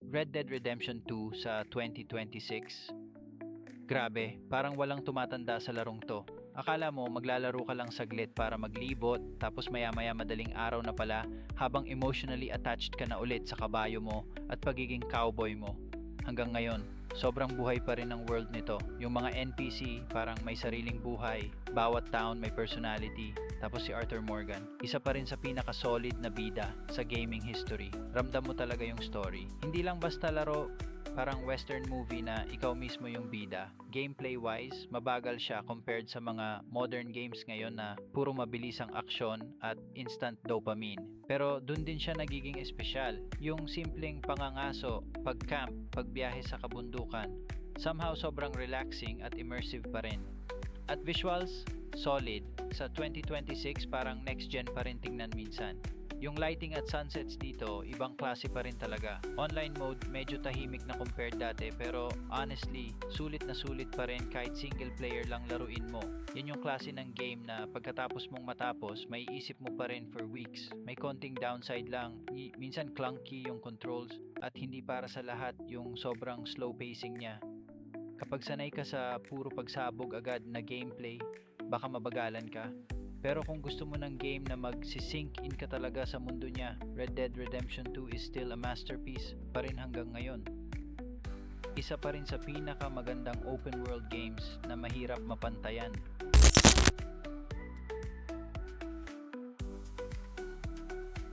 Red Dead Redemption 2 sa 2026. Grabe, parang walang tumatanda sa larong to. Akala mo maglalaro ka lang saglit para maglibot, tapos maya-maya madaling araw na pala habang emotionally attached ka na ulit sa kabayo mo at pagiging cowboy mo. Hanggang ngayon, sobrang buhay pa rin ang world nito. Yung mga NPC parang may sariling buhay, bawat town may personality. Tapos si Arthur Morgan, isa pa rin sa pinaka-solid na bida sa gaming history. Ramdam mo talaga yung story. Hindi lang basta laro, parang western movie na ikaw mismo yung bida. Gameplay wise, mabagal siya compared sa mga modern games ngayon na puro mabilis ang aksyon at instant dopamine. Pero dun din siya nagiging espesyal. Yung simpleng pangangaso, pag-camp, pagbiyahe sa kabundukan, somehow sobrang relaxing at immersive pa rin. At visuals, solid. Sa 2026 parang next gen pa rin tingnan minsan. Yung lighting at sunsets dito, ibang klase pa rin talaga. Online mode, medyo tahimik na compared dati pero honestly, sulit na sulit pa rin kahit single player lang laruin mo. Yan yung klase ng game na pagkatapos mong matapos, may isip mo pa rin for weeks. May konting downside lang, minsan clunky yung controls at hindi para sa lahat yung sobrang slow pacing niya. Kapag sanay ka sa puro pagsabog agad na gameplay, baka mabagalan ka. Pero kung gusto mo ng game na mag-sink in ka talaga sa mundo niya, Red Dead Redemption 2 is still a masterpiece pa rin hanggang ngayon. Isa pa rin sa pinaka magandang open world games na mahirap mapantayan.